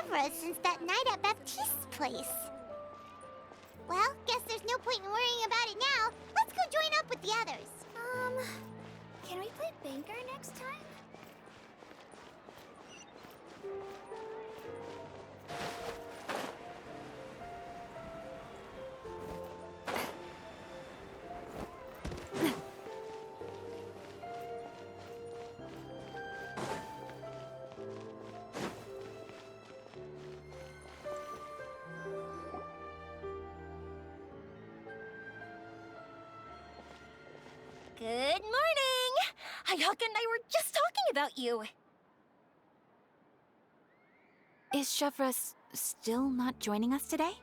chevra since that night at Baptiste's place. Well, guess there's no point in worrying about it now. Let's go join up with the others. Can we play banker next time? Good morning! Hayaka and I were just talking about you. Is chevra still not joining us today?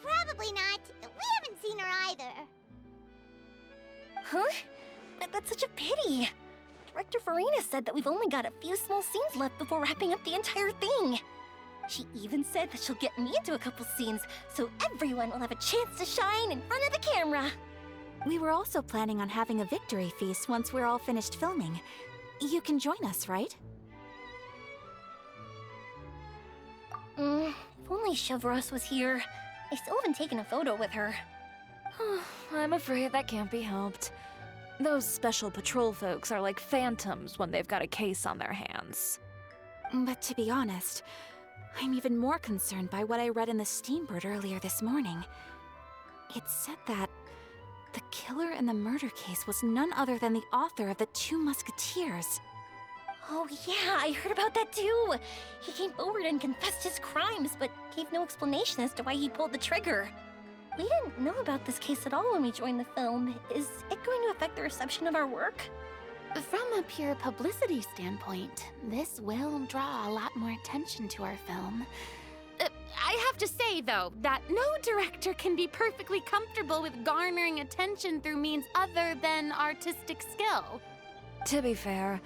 Probably not. We haven't seen her either. Huh? That's such a pity. Director Farina said that we've only got a few small scenes left before wrapping up the entire thing. She even said that she'll get me into a couple scenes, so everyone will have a chance to shine in front of the camera. We were also planning on having a victory feast once we're all finished filming. You can join us, right? If only Chevros was here. I still haven't taken a photo with her. I'm afraid that can't be helped. Those special patrol folks are like phantoms when they've got a case on their hands. But to be honest, I'm even more concerned by what I read in the Steambird earlier this morning. It said that the killer in the murder case was none other than the author of the Two Musketeers. Oh yeah, I heard about that too. He came forward and confessed his crimes, but gave no explanation as to why he pulled the trigger. We didn't know about this case at all when we joined the film. Is it going to affect the reception of our work? From a pure publicity standpoint, this will draw a lot more attention to our film. I have to say, though, that no director can be perfectly comfortable with garnering attention through means other than artistic skill. To be fair,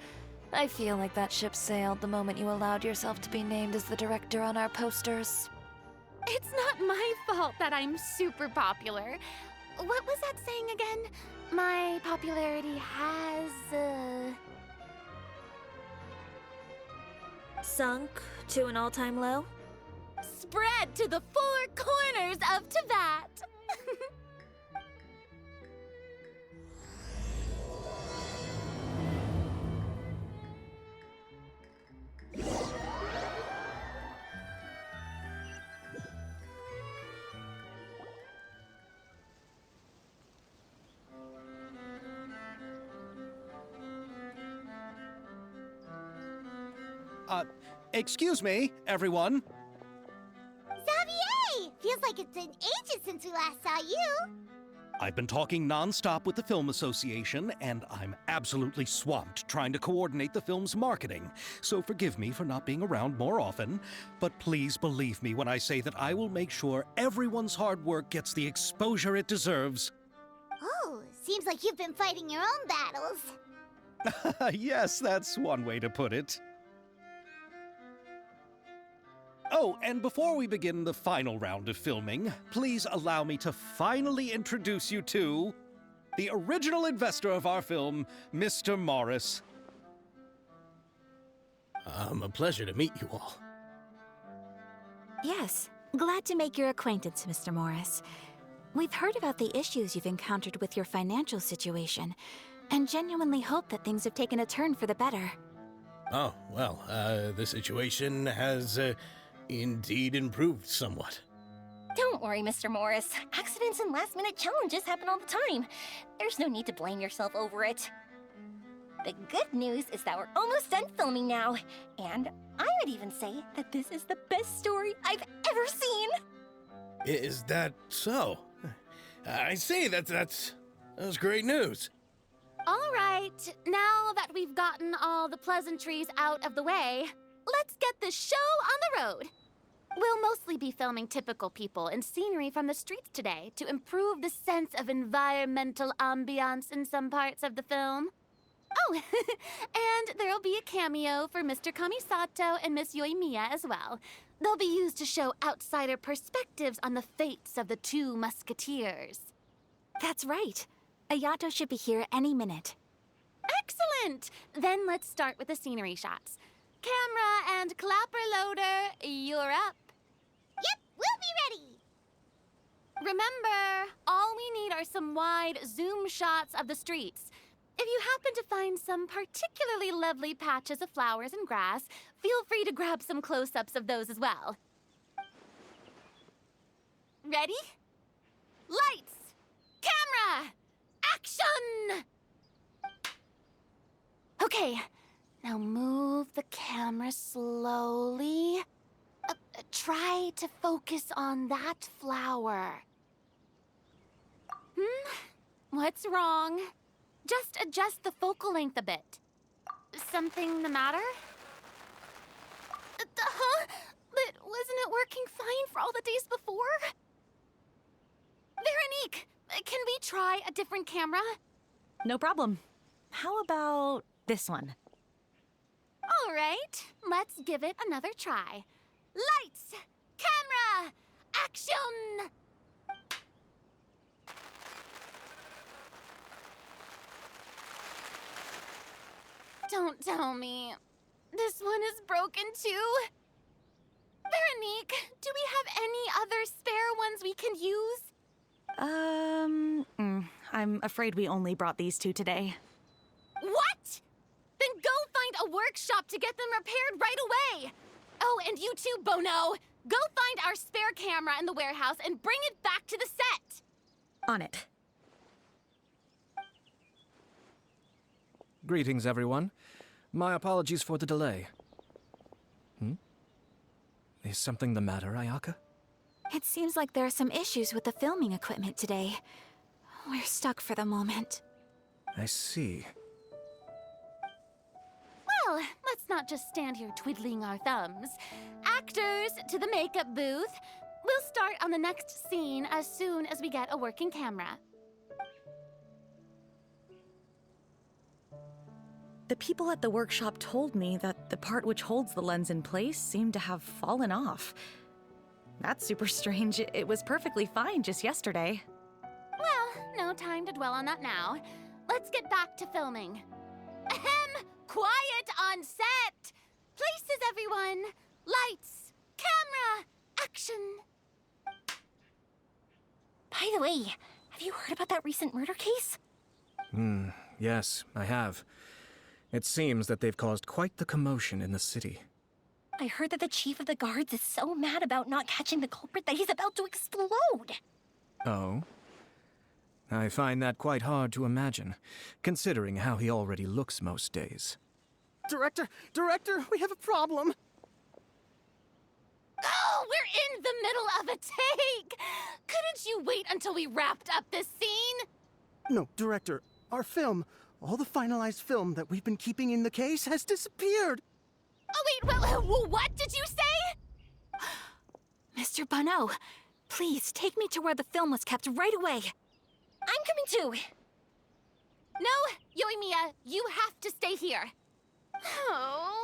I feel like that ship sailed the moment you allowed yourself to be named as the director on our posters. It's not my fault that I'm super popular. What was that saying again? My popularity has, Sunk to an all-time low? spread to the four corners of Teyvat. Excuse me, everyone. Xavier! Feels like it's been ages since we last saw you. I've been talking non-stop with the Film Association, and I'm absolutely swamped trying to coordinate the film's marketing. So forgive me for not being around more often, but please believe me when I say that I will make sure everyone's hard work gets the exposure it deserves. Oh, seems like you've been fighting your own battles. Yes, that's one way to put it. Oh, and before we begin the final round of filming, please allow me to finally introduce you to the original investor of our film, Mr. Morris. A pleasure to meet you all. Yes, glad to make your acquaintance, Mr. Morris. We've heard about the issues you've encountered with your financial situation, and genuinely hope that things have taken a turn for the better. Oh, well, the situation has, indeed improved somewhat. Don't worry, Mr. Morris. Accidents and last-minute challenges happen all the time. There's no need to blame yourself over it. The good news is that we're almost done filming now, and I would even say that this is the best story I've ever seen. Is that so? I say that's great news. All right, now that we've gotten all the pleasantries out of the way, let's get this show on the road. We'll mostly be filming typical people and scenery from the streets today to improve the sense of environmental ambiance in some parts of the film. Oh, and there'll be a cameo for Mr. Kamisato and Miss Yoimiya as well. They'll be used to show outsider perspectives on the fates of the Two Musketeers. That's right. Ayato should be here any minute. Excellent! Then let's start with the scenery shots. camera and clapper loader, you're up. Yep, we'll be ready. Remember, all we need are some wide zoom shots of the streets. If you happen to find some particularly lovely patches of flowers and grass, feel free to grab some close-ups of those as well. Ready? Lights! Camera! Action! Okay, now move the camera slowly. Try to focus on that flower. What's wrong? Just adjust the focal length a bit. Something the matter? Huh? But wasn't it working fine for all the days before? Veronique, can we try a different camera? No problem. How about this one? All right, let's give it another try. Lights! Camera! Action! Don't tell me. This one is broken too? Veronique, do we have any other spare ones we can use? I'm afraid we only brought these two today. What? Then go find a workshop to get them repaired right away. Oh, and you too, Bono. Go find our spare camera in the warehouse and bring it back to the set. On it. Greetings, everyone. My apologies for the delay. Is something the matter, Ayaka? It seems like there are some issues with the filming equipment today. We're stuck for the moment. I see. Well, let's not just stand here twiddling our thumbs. Actors, to the makeup booth. We'll start on the next scene as soon as we get a working camera. The people at the workshop told me that the part which holds the lens in place seemed to have fallen off. That's super strange. It was perfectly fine just yesterday. Well, no time to dwell on that now. Let's get back to filming. Ahem! Quiet on set! Places, everyone! Lights! Camera! Action! By the way, have you heard about that recent murder case? Yes, I have. It seems that they've caused quite the commotion in the city. I heard that the chief of the guards is so mad about not catching the culprit that he's about to explode. Oh? I find that quite hard to imagine, considering how he already looks most days. Director, we have a problem. Oh, we're in the middle of a take! Couldn't you wait until we wrapped up this scene? No, Director, our film, all the finalized film that we've been keeping in the case has disappeared. Oh, wait, what did you say? Mr. Bono, please take me to where the film was kept right away. I'm coming too. No, Yoimiya, you have to stay here. Oh.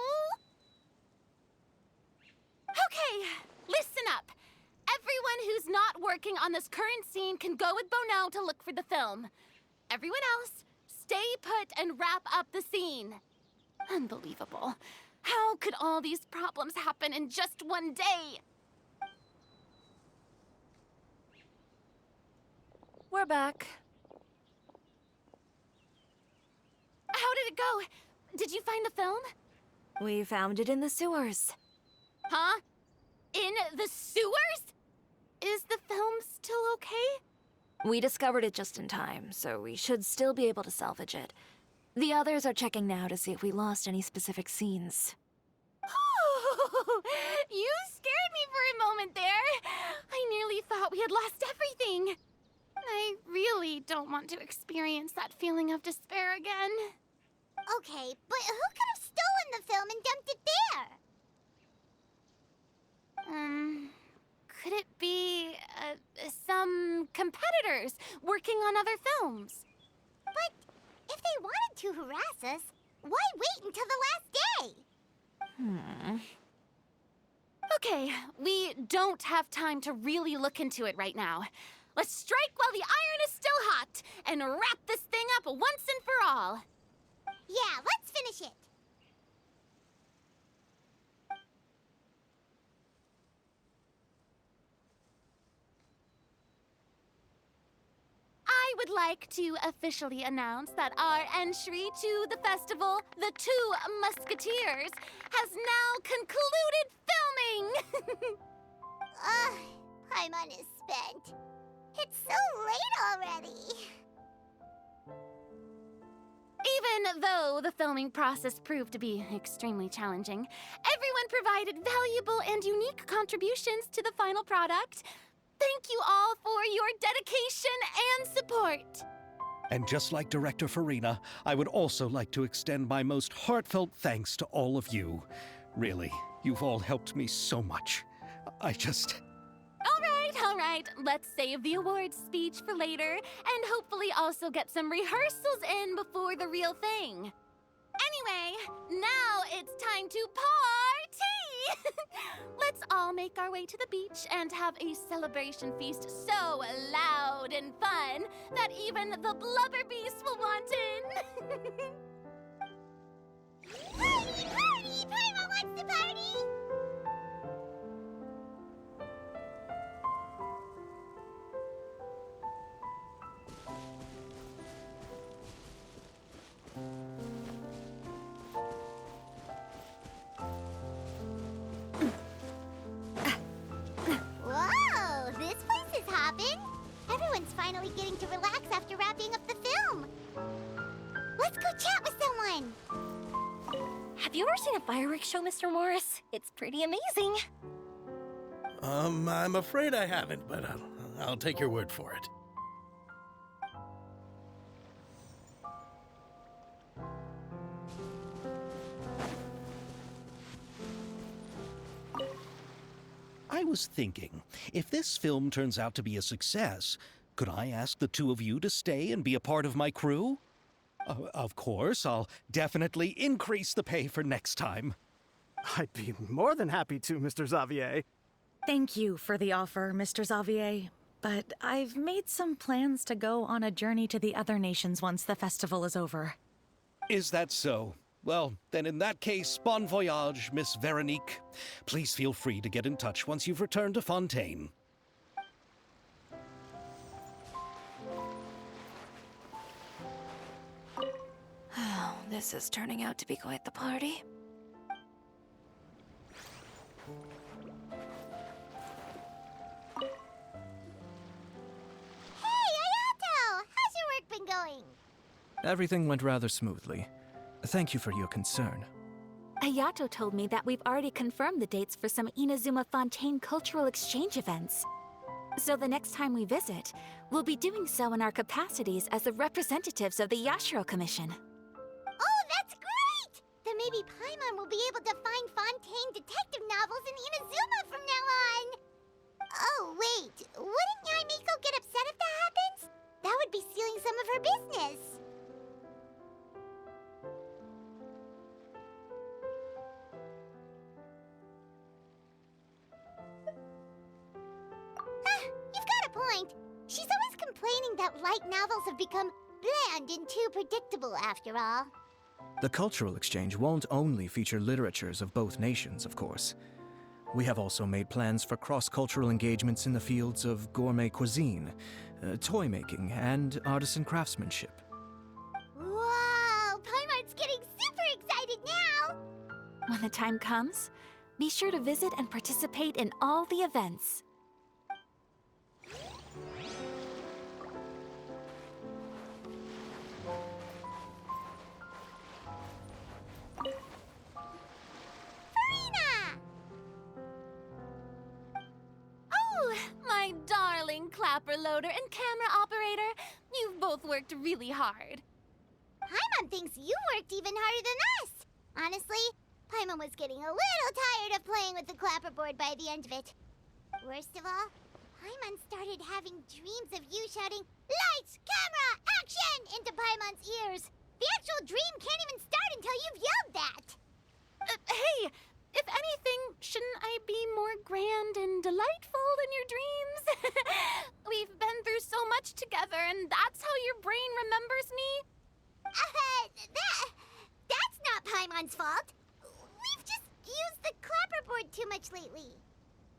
Okay, listen up. Everyone who's not working on this current scene can go with Bono to look for the film. Everyone else, stay put and wrap up the scene. Unbelievable. How could all these problems happen in just one day? We're back. How did it go? Did you find the film? We found it in the sewers. Huh? In the sewers? Is the film still okay? We discovered it just in time, so we should still be able to salvage it. The others are checking now to see if we lost any specific scenes. Oh, you scared me for a moment there. I nearly thought we had lost everything. I really don't want to experience that feeling of despair again. Okay, but who could have stolen the film and dumped it there? Could it be, some competitors working on other films? But if they wanted to harass us, why wait until the last day? Okay, we don't have time to really look into it right now. Let's strike while the iron is still hot and wrap this thing up once and for all. Yeah, let's finish it. would like to officially announce that our entry to the festival, The Two Musketeers, has now concluded filming! Ugh, Paimon is spent. It's so late already. Even though the filming process proved to be extremely challenging, everyone provided valuable and unique contributions to the final product. Thank you all for your dedication and support. And just like Director Farina, I would also like to extend my most heartfelt thanks to all of you. Really, you've all helped me so much. All right, let's save the awards speech for later, and hopefully also get some rehearsals in before the real thing. Anyway, now it's time to party! Let's all make our way to the beach and have a celebration feast so loud and fun that even the blubber beast will want in. Party, party! Paimon wants to party! Whoa, this place is hopping. Everyone's finally getting to relax after wrapping up the film. Let's go chat with someone. Have you ever seen a fireworks show, Mr. Morris? It's pretty amazing. I'm afraid I haven't, but I'll take your word for it. I was thinking, if this film turns out to be a success, could I ask the two of you to stay and be a part of my crew? Of course, I'll definitely increase the pay for next time. I'd be more than happy to, Mr. Xavier. Thank you for the offer, Mr. Xavier. But I've made some plans to go on a journey to the other nations once the festival is over. Is that so? Well, then in that case, bon voyage, Miss Veronique. Please feel free to get in touch once you've returned to Fontaine. This is turning out to be quite the party. Hey, Ayato! How's your work been going? Everything went rather smoothly. Thank you for your concern. Ayato told me that we've already confirmed the dates for some Inazuma Fontaine cultural exchange events. So the next time we visit, we'll be doing so in our capacities as the representatives of the Yashiro Commission. Oh, that's great! Then maybe Paimon will be able to find Fontaine detective novels in Inazuma from now on! Oh, wait. Wouldn't Yae Miko get upset if that happens? That would be stealing some of her business. You've got a point. She's always complaining that light novels have become bland and too predictable after all. The cultural exchange won't only feature literatures of both nations, of course. We have also made plans for cross-cultural engagements in the fields of gourmet cuisine, toy making, and artisan craftsmanship. Wow! Paimon's getting super excited now! When the time comes, be sure to visit and participate in all the events. Farina! Oh, my darling clapper loader and camera operator. You've both worked really hard. Paimon thinks you worked even harder than us. Honestly, Paimon was getting a little tired of playing with the clapperboard by the end of it. Worst of all, Paimon started having dreams of you shouting, "Lights, camera, action!" into Paimon's ears. The actual dream can't even start until you've yelled that. Hey, if anything, shouldn't I be more grand and delightful than your dreams? We've been through so much together, and that's how your brain remembers me? That's not Paimon's fault. We've just used the clapperboard too much lately.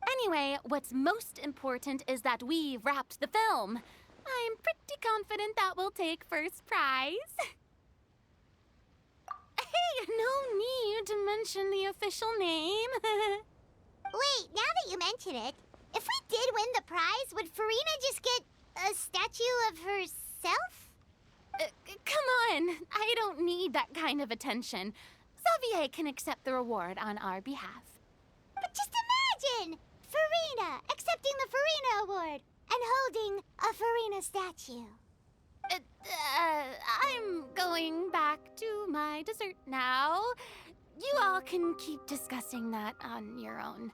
Anyway, what's most important is that we wrapped the film. I'm pretty confident that we'll take first prize. Hey, no need to mention the official name. Wait, now that you mention it, if we did win the prize, would Farina just get a statue of herself? Come on, I don't need that kind of attention. Xavier can accept the reward on our behalf. But just imagine! Farina accepting the Farina Award and holding a Farina statue. I'm going back to my dessert now. You all can keep discussing that on your own.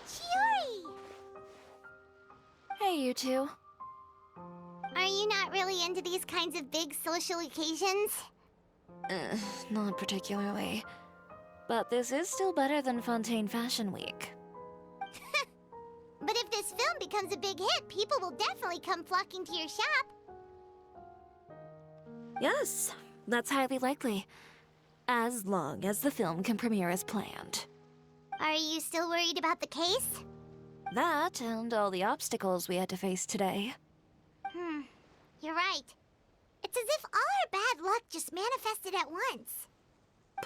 Chiori! Hey, you two. Are you not really into these kinds of big social occasions? Not particularly. But this is still better than Fontaine Fashion Week. But if this film becomes a big hit, people will definitely come flocking to your shop. Yes, that's highly likely. As long as the film can premiere as planned. Are you still worried about the case? That and all the obstacles we had to face today. You're right. It's as if all our bad luck just manifested at once.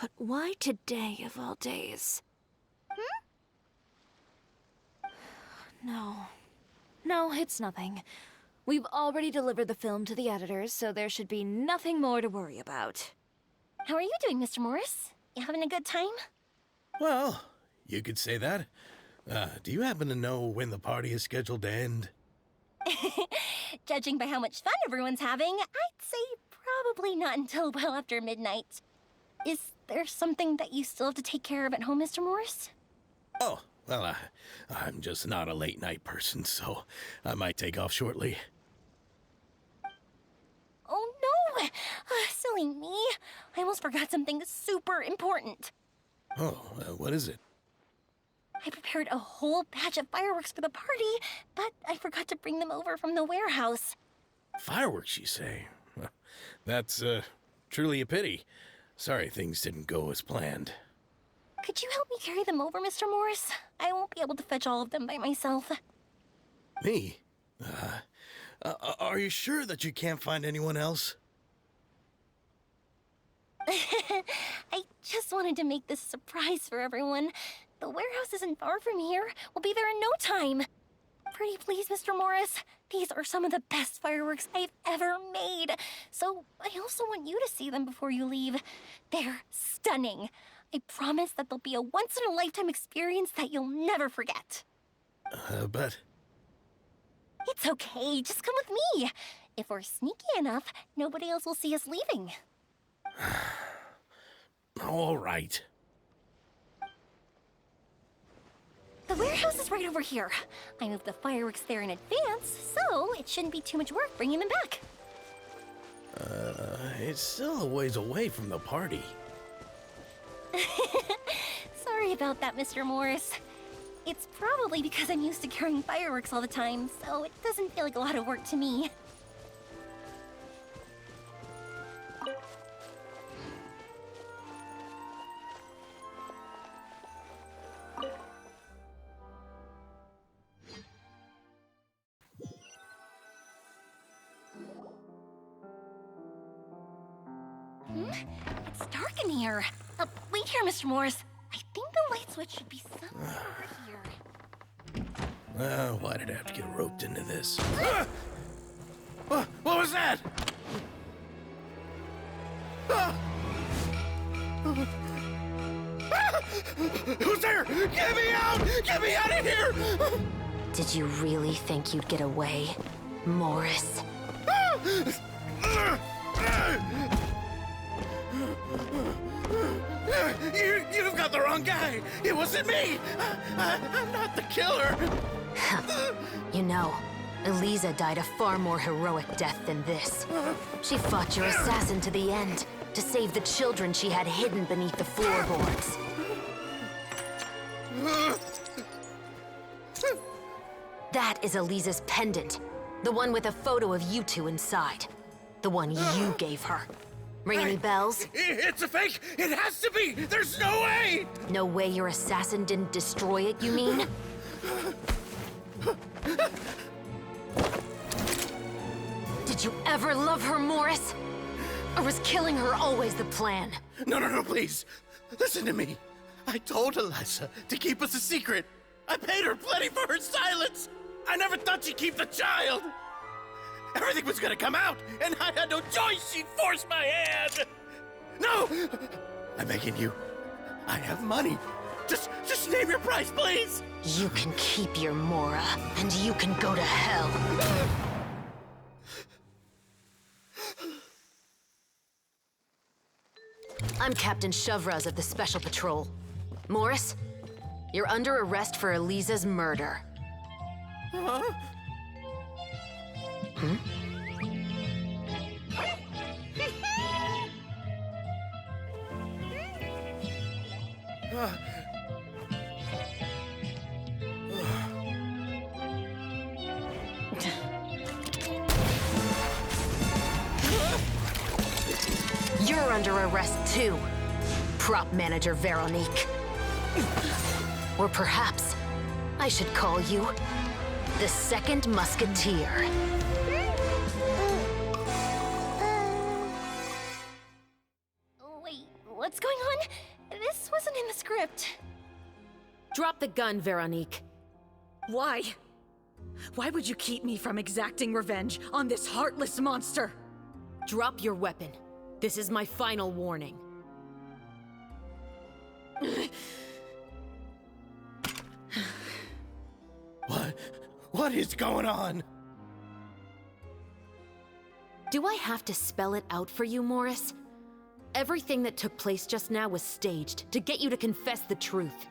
But why today of all days? No, it's nothing. We've already delivered the film to the editors, so there should be nothing more to worry about. How are you doing, Mr. Morris? You having a good time? Well, you could say that. Do you happen to know when the party is scheduled to end? Judging by how much fun everyone's having, I'd say probably not until well after midnight. Is there something that you still have to take care of at home, Mr. Morris? Oh, well, I'm just not a late night person, so I might take off shortly. Oh no! Silly me. I almost forgot something super important. Oh, what is it? I prepared a whole batch of fireworks for the party, but I forgot to bring them over from the warehouse. Fireworks, you say? Well, that's truly a pity. Sorry things didn't go as planned. Could you help me carry them over, Mr. Morris? I won't be able to fetch all of them by myself. Me? Are you sure that you can't find anyone else? I just wanted to make this a surprise for everyone. The warehouse isn't far from here. We'll be there in no time. Pretty please, Mr. Morris. These are some of the best fireworks I've ever made. So I also want you to see them before you leave. They're stunning. I promise that they'll be a once-in-a-lifetime experience that you'll never forget. But... It's okay. Just come with me. If we're sneaky enough, nobody else will see us leaving. All right. The warehouse is right over here. I moved the fireworks there in advance, so it shouldn't be too much work bringing them back. It's still a ways away from the party. Sorry about that, Mr. Morris. It's probably because I'm used to carrying fireworks all the time, so it doesn't feel like a lot of work to me. It's dark in here. Wait here, Mr. Morris. I think the light switch should be somewhere over here. Why did I have to get roped into this? What was that? Who's there? Get me out! Get me out of here! Did you really think you'd get away, Morris? You've got the wrong guy. It wasn't me. I'm not the killer. You know, Eliza died a far more heroic death than this. She fought your assassin to the end, to save the children she had hidden beneath the floorboards. That is Eliza's pendant. The one with a photo of you two inside. The one you gave her. Ring any bells? It's a fake! It has to be! There's no way! No way your assassin didn't destroy it, you mean? Did you ever love her, Morris? Or was killing her always the plan? No, please. Listen to me. I told Eliza to keep us a secret. I paid her plenty for her silence. I never thought she'd keep the child. Everything was gonna come out, and I had no choice. She forced my hand. No! I'm begging you. I have money. Just name your price, please. You can keep your Mora, and you can go to hell. I'm Captain Shovraz of the Special Patrol. Morris, you're under arrest for Eliza's murder. Huh? Hmm? You're under arrest too, prop manager Veronique. Or perhaps I should call you the Second Musketeer. Wait, what's going on? This wasn't in the script. Drop the gun, Veronique. Why? Why would you keep me from exacting revenge on this heartless monster? Drop your weapon. This is my final warning. What is going on? Do I have to spell it out for you, Morris? Everything that took place just now was staged to get you to confess the truth.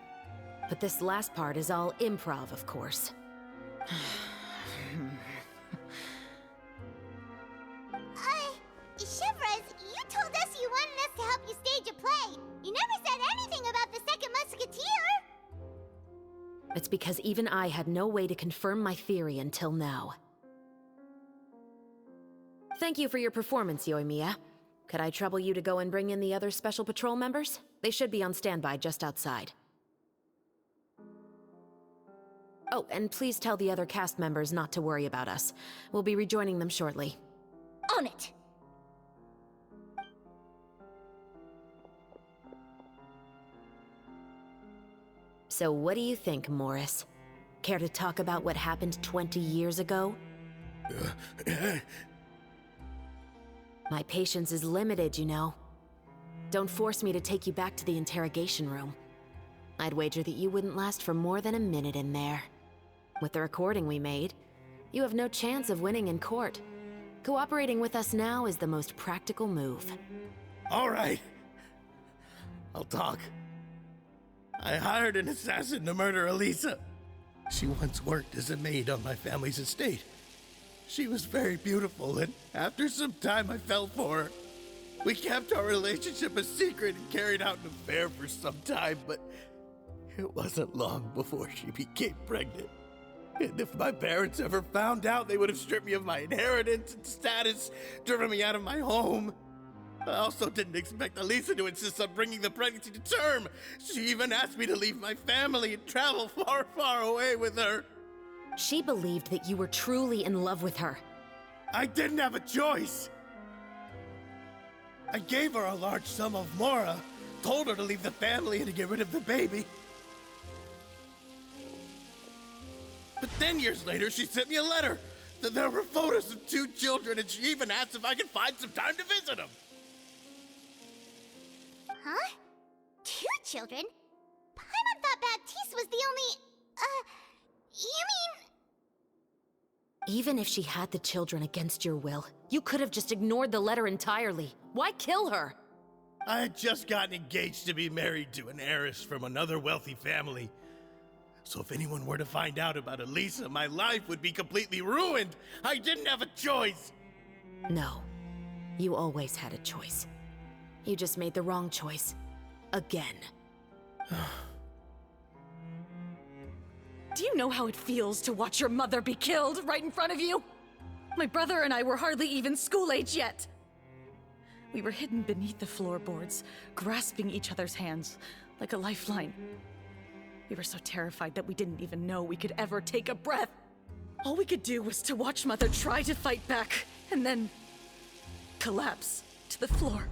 But this last part is all improv, of course. Shovraz, you told us you wanted us to help you stage a play. You never said anything about the Second Musketeer. It's because even I had no way to confirm my theory until now. Thank you for your performance, Yoimiya. Could I trouble you to go and bring in the other Special Patrol members? They should be on standby just outside. Oh, and please tell the other cast members not to worry about us. We'll be rejoining them shortly. On it! So what do you think, Morris? Care to talk about what happened 20 years ago? My patience is limited, you know. Don't force me to take you back to the interrogation room. I'd wager that you wouldn't last for more than a minute in there. With the recording we made, you have no chance of winning in court. Cooperating with us now is the most practical move. All right. I'll talk. I hired an assassin to murder Eliza. She once worked as a maid on my family's estate. She was very beautiful, and after some time I fell for her. We kept our relationship a secret and carried out an affair for some time, but it wasn't long before she became pregnant. And if my parents ever found out, they would have stripped me of my inheritance and status, driven me out of my home. I also didn't expect Eliza to insist on bringing the pregnancy to term. She even asked me to leave my family and travel far, far away with her. She believed that you were truly in love with her. I didn't have a choice. I gave her a large sum of Mora, told her to leave the family and to get rid of the baby. But then years later, she sent me a letter. There were photos of 2 children, and she even asked if I could find some time to visit them. Huh? 2 children? Paimon thought Baptiste was the only... you mean... Even if she had the children against your will, you could have just ignored the letter entirely. Why kill her? I had just gotten engaged to be married to an heiress from another wealthy family. So if anyone were to find out about Elisa, my life would be completely ruined. I didn't have a choice. No. You always had a choice. You just made the wrong choice. Again. Do you know how it feels to watch your mother be killed right in front of you? My brother and I were hardly even school age yet. We were hidden beneath the floorboards, grasping each other's hands like a lifeline. We were so terrified that we didn't even know we could ever take a breath. All we could do was to watch Mother try to fight back, and then collapse to the floor.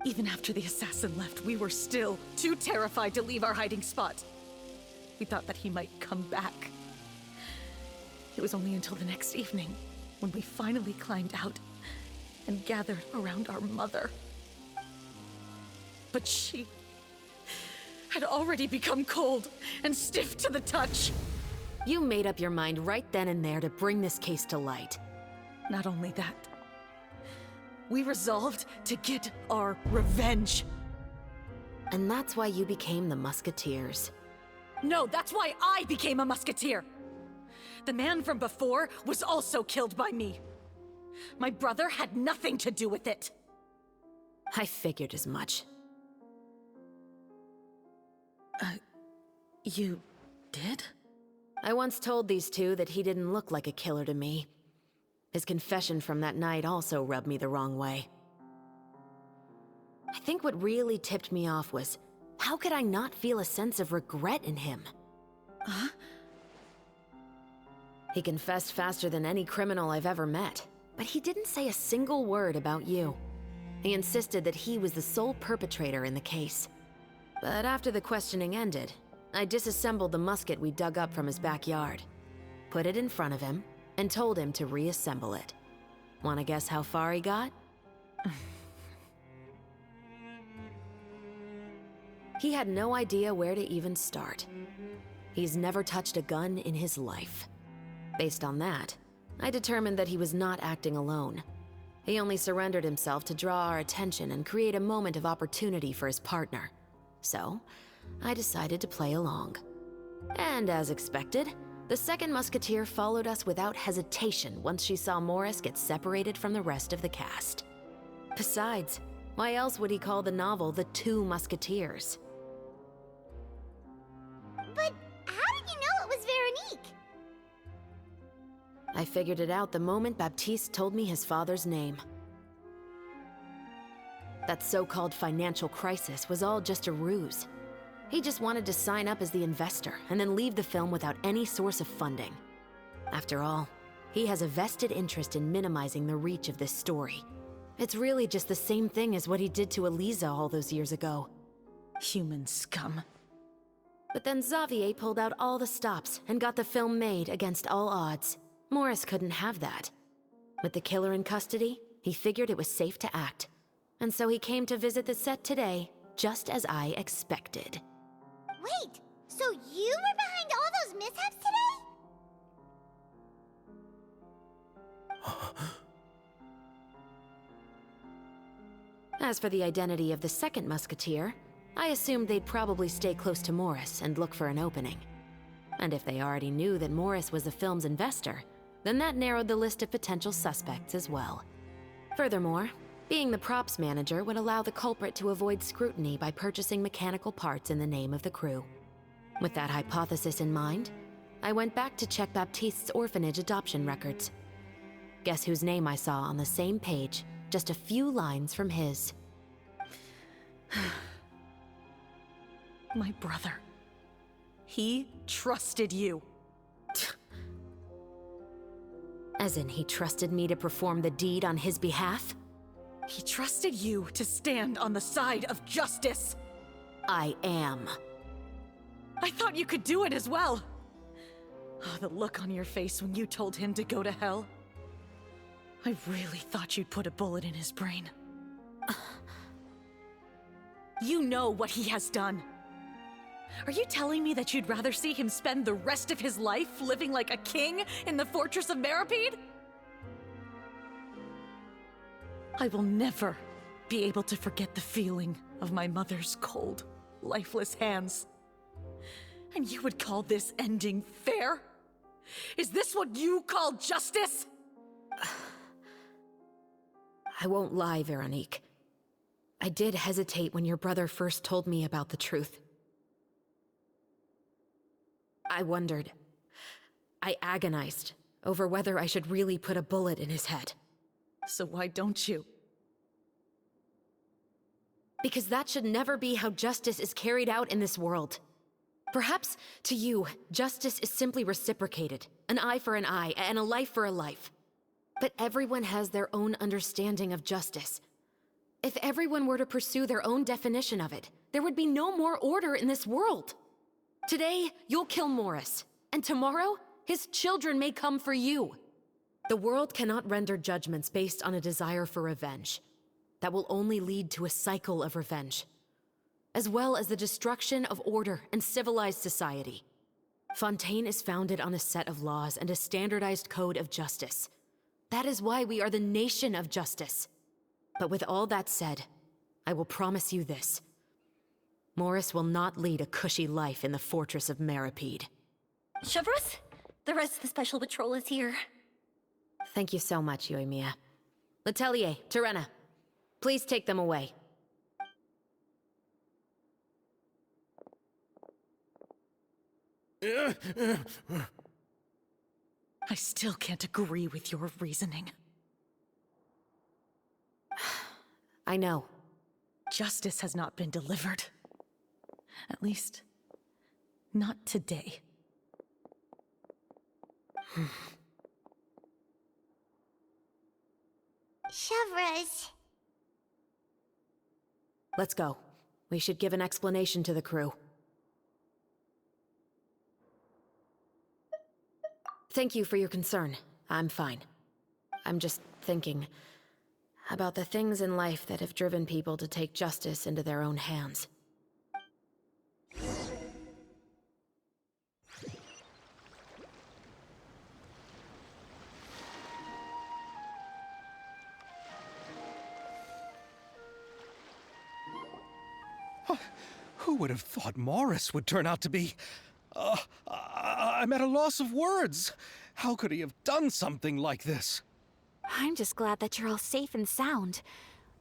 Even after the assassin left, we were still too terrified to leave our hiding spot. We thought that he might come back. It was only until the next evening when we finally climbed out and gathered around our mother. But she had already become cold and stiff to the touch. You made up your mind right then and there to bring this case to light. Not only that, we resolved to get our revenge. And that's why you became the Musketeers. No, that's why I became a Musketeer. The man from before was also killed by me. My brother had nothing to do with it. I figured as much. You did? I once told these two that he didn't look like a killer to me. His confession from that night also rubbed me the wrong way. I think what really tipped me off was, how could I not feel a sense of regret in him? Huh? He confessed faster than any criminal I've ever met, but he didn't say a single word about you. He insisted that he was the sole perpetrator in the case. But after the questioning ended, I disassembled the musket we dug up from his backyard, put it in front of him, and told him to reassemble it. Wanna guess how far he got? He had no idea where to even start. He's never touched a gun in his life. Based on that, I determined that he was not acting alone. He only surrendered himself to draw our attention and create a moment of opportunity for his partner. So, I decided to play along. And as expected, the second musketeer followed us without hesitation once she saw Morris get separated from the rest of the cast. Besides, why else would he call the novel The Two Musketeers? But how did you know it was Veronique? I figured it out the moment Baptiste told me his father's name. That so-called financial crisis was all just a ruse. He just wanted to sign up as the investor and then leave the film without any source of funding. After all, he has a vested interest in minimizing the reach of this story. It's really just the same thing as what he did to Elisa all those years ago. Human scum. But then Xavier pulled out all the stops and got the film made against all odds. Morris couldn't have that. With the killer in custody, he figured it was safe to act. And so he came to visit the set today, just as I expected. Wait, so you were behind all those mishaps today? As for the identity of the second musketeer, I assumed they'd probably stay close to Morris and look for an opening. And if they already knew that Morris was the film's investor, then that narrowed the list of potential suspects as well. Furthermore, being the props manager would allow the culprit to avoid scrutiny by purchasing mechanical parts in the name of the crew. With that hypothesis in mind, I went back to check Baptiste's orphanage adoption records. Guess whose name I saw on the same page, just a few lines from his. My brother. He trusted you. As in, he trusted me to perform the deed on his behalf? He trusted you to stand on the side of justice. I am. I thought you could do it as well. Oh, the look on your face when you told him to go to hell. I really thought you'd put a bullet in his brain. You know what he has done. Are you telling me that you'd rather see him spend the rest of his life living like a king in the fortress of Meripede? I will never be able to forget the feeling of my mother's cold, lifeless hands. And you would call this ending fair? Is this what you call justice? I won't lie, Veronique. I did hesitate when your brother first told me about the truth. I wondered. I agonized over whether I should really put a bullet in his head. So why don't you? Because that should never be how justice is carried out in this world. Perhaps, to you, justice is simply reciprocated. An eye for an eye, and a life for a life. But everyone has their own understanding of justice. If everyone were to pursue their own definition of it, there would be no more order in this world. Today, you'll kill Morris, and tomorrow, his children may come for you. The world cannot render judgments based on a desire for revenge. That will only lead to a cycle of revenge, as well as the destruction of order and civilized society. Fontaine is founded on a set of laws and a standardized code of justice. That is why we are the nation of justice. But with all that said, I will promise you this. Morris will not lead a cushy life in the fortress of Meripede. Chevreuse, the rest of the Special Patrol is here. Thank you so much, Yoimiya. Letelier, Terena, please take them away. I still can't agree with your reasoning. I know. Justice has not been delivered. At least, not today. Chevreuse. Let's go. We should give an explanation to the crew. Thank you for your concern. I'm fine. I'm just thinking about the things in life that have driven people to take justice into their own hands. Who would have thought Morris would turn out to be... I'm at a loss of words. How could he have done something like this? I'm just glad that you're all safe and sound.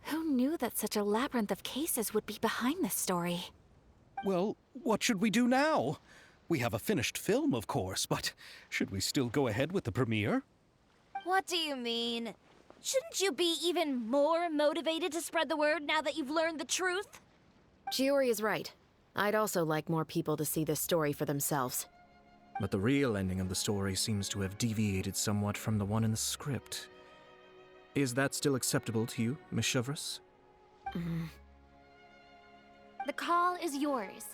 Who knew that such a labyrinth of cases would be behind this story? Well, what should we do now? We have a finished film, of course, but should we still go ahead with the premiere? What do you mean? Shouldn't you be even more motivated to spread the word now that you've learned the truth? Chiori is right. I'd also like more people to see this story for themselves. But the real ending of the story seems to have deviated somewhat from the one in the script. Is that still acceptable to you, Miss Chevreuse? The call is yours.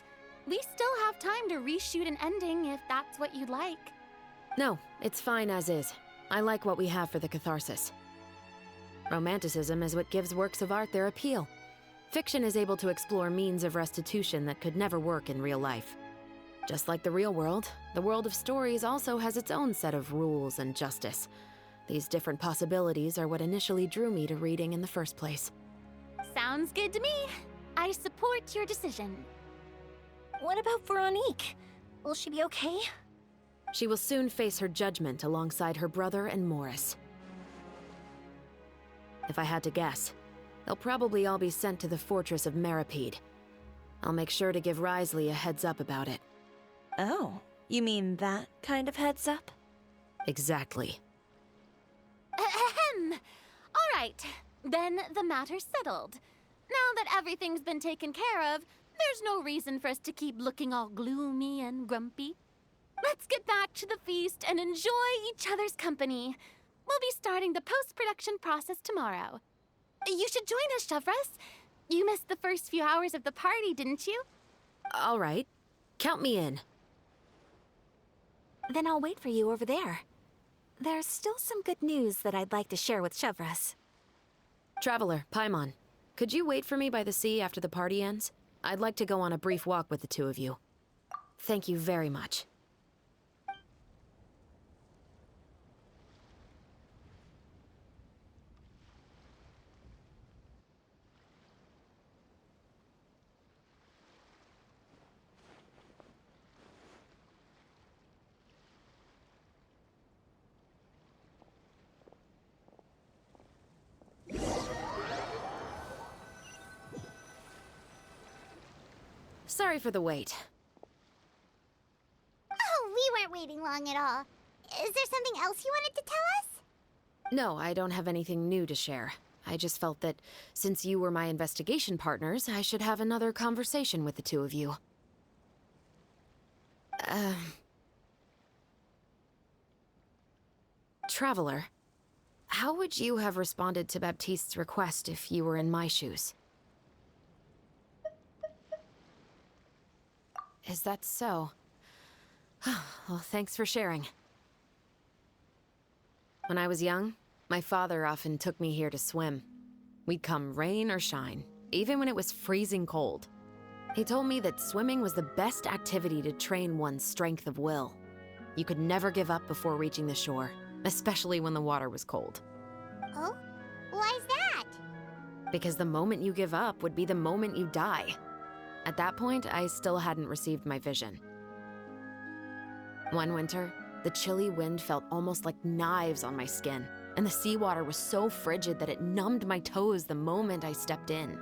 We still have time to reshoot an ending if that's what you'd like. No, it's fine as is. I like what we have for the catharsis. Romanticism is what gives works of art their appeal. Fiction is able to explore means of restitution that could never work in real life. Just like the real world, the world of stories also has its own set of rules and justice. These different possibilities are what initially drew me to reading in the first place. Sounds good to me. I support your decision. What about Veronique? Will she be okay? She will soon face her judgment alongside her brother and Morris. If I had to guess, they'll probably all be sent to the fortress of Meripede. I'll make sure to give Risley a heads up about it. Oh, you mean that kind of heads up? Exactly. Ahem. All right, then the matter's settled. Now that everything's been taken care of, there's no reason for us to keep looking all gloomy and grumpy. Let's get back to the feast and enjoy each other's company. We'll be starting the post-production process tomorrow. You should join us, Chevreuse. You missed the first few hours of the party, didn't you? All right. Count me in. Then I'll wait for you over there. There's still some good news that I'd like to share with Chevreuse. Traveler, Paimon, could you wait for me by the sea after the party ends? I'd like to go on a brief walk with the two of you. Thank you very much. Sorry for the wait. Oh, we weren't waiting long at all. Is there something else you wanted to tell us? No, I don't have anything new to share. I just felt that since you were my investigation partners, I should have another conversation with the two of you. Traveler, how would you have responded to Baptiste's request if you were in my shoes? Is that so? Well, thanks for sharing. When I was young, my father often took me here to swim. We'd come rain or shine, even when it was freezing cold. He told me that swimming was the best activity to train one's strength of will. You could never give up before reaching the shore, especially when the water was cold. Oh? Why's that? Because the moment you give up would be the moment you die. At that point, I still hadn't received my vision. One winter, the chilly wind felt almost like knives on my skin, and the seawater was so frigid that it numbed my toes the moment I stepped in.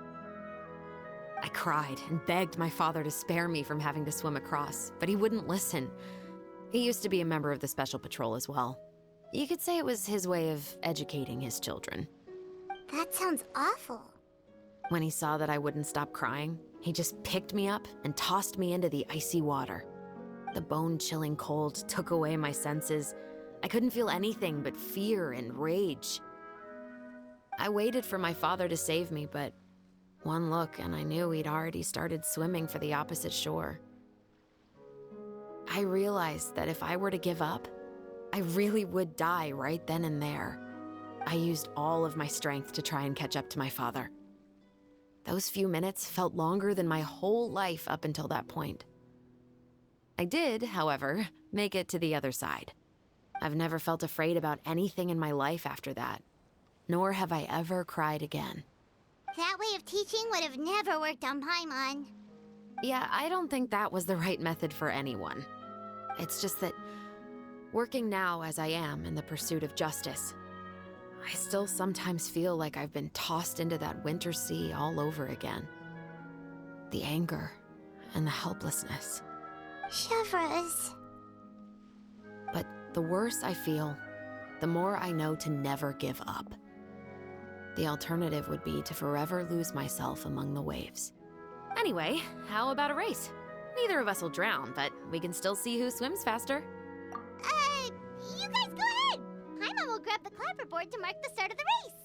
I cried and begged my father to spare me from having to swim across, but he wouldn't listen. He used to be a member of the Special Patrol as well. You could say it was his way of educating his children. That sounds awful. When he saw that I wouldn't stop crying, he just picked me up and tossed me into the icy water. The bone-chilling cold took away my senses. I couldn't feel anything but fear and rage. I waited for my father to save me, but one look and I knew he'd already started swimming for the opposite shore. I realized that if I were to give up, I really would die right then and there. I used all of my strength to try and catch up to my father. Those few minutes felt longer than my whole life up until that point. I did, however, make it to the other side. I've never felt afraid about anything in my life after that, nor have I ever cried again. That way of teaching would have never worked on Paimon. Yeah, I don't think that was the right method for anyone. It's just that, working now as I am in the pursuit of justice, I still sometimes feel like I've been tossed into that winter sea all over again. The anger and the helplessness. Chevreuse. But the worse I feel, the more I know to never give up. The alternative would be to forever lose myself among the waves. Anyway, how about a race? Neither of us will drown, but we can still see who swims faster. You guys go ahead! Paimon will grab the clapperboard to mark the start of the race.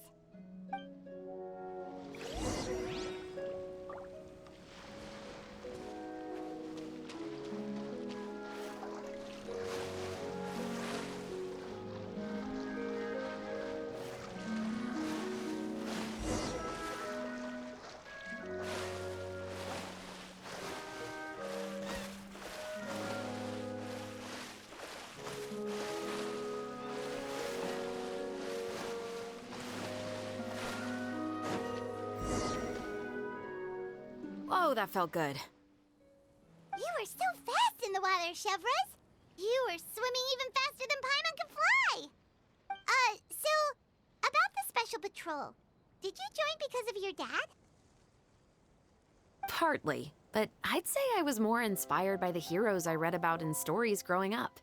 Whoa, that felt good. You were so fast in the water, Chevreuse. You were swimming even faster than Paimon can fly. So, about the Special Patrol, did you join because of your dad? Partly, but I'd say I was more inspired by the heroes I read about in stories growing up.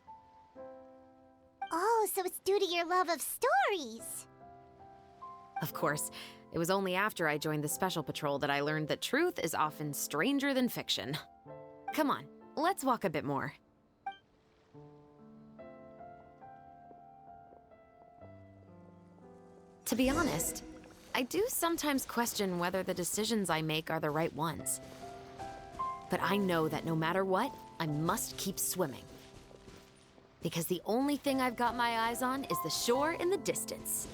Oh, so it's due to your love of stories. Of course, it was only after I joined the Special Patrol that I learned that truth is often stranger than fiction. Come on, let's walk a bit more. To be honest, I do sometimes question whether the decisions I make are the right ones. But I know that no matter what, I must keep swimming. Because the only thing I've got my eyes on is the shore in the distance.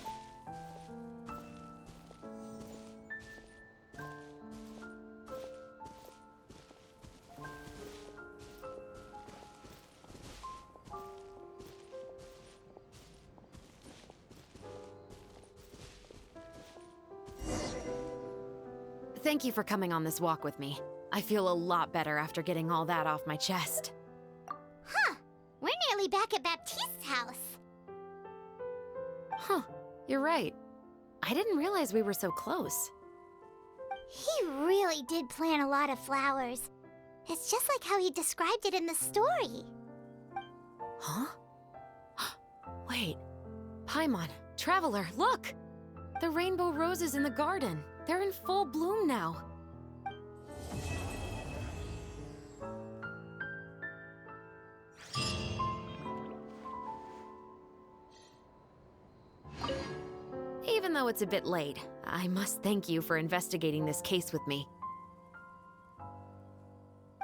Thank you for coming on this walk with me. I feel a lot better after getting all that off my chest. Huh. We're nearly back at Baptiste's house. Huh, you're right. I didn't realize we were so close. He really did plant a lot of flowers. It's just like how he described it in the story. Huh? Wait. Paimon, Traveler, look! The rainbow roses in the garden. They're in full bloom now. Even though it's a bit late, I must thank you for investigating this case with me.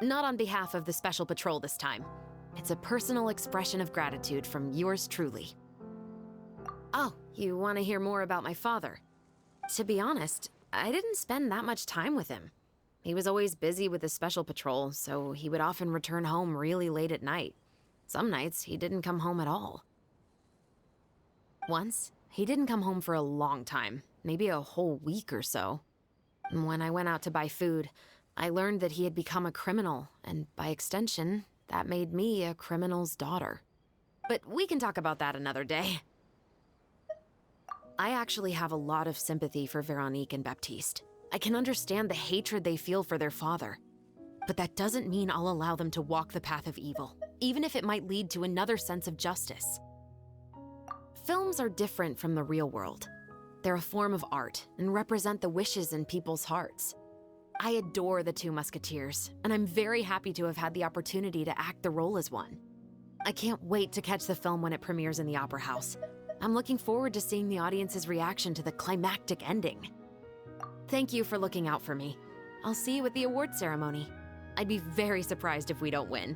Not on behalf of the Special Patrol this time. It's a personal expression of gratitude from yours truly. Oh, you want to hear more about my father? To be honest, I didn't spend that much time with him. He was always busy with the Special Patrol, so he would often return home really late at night. Some nights, he didn't come home at all. Once, he didn't come home for a long time, maybe a whole week or so. When I went out to buy food, I learned that he had become a criminal, and by extension, that made me a criminal's daughter. But we can talk about that another day. I actually have a lot of sympathy for Veronique and Baptiste. I can understand the hatred they feel for their father. But that doesn't mean I'll allow them to walk the path of evil, even if it might lead to another sense of justice. Films are different from the real world. They're a form of art and represent the wishes in people's hearts. I adore the two Musketeers, and I'm very happy to have had the opportunity to act the role as one. I can't wait to catch the film when it premieres in the Opera House. I'm looking forward to seeing the audience's reaction to the climactic ending. Thank you for looking out for me. I'll see you at the award ceremony. I'd be very surprised if we don't win.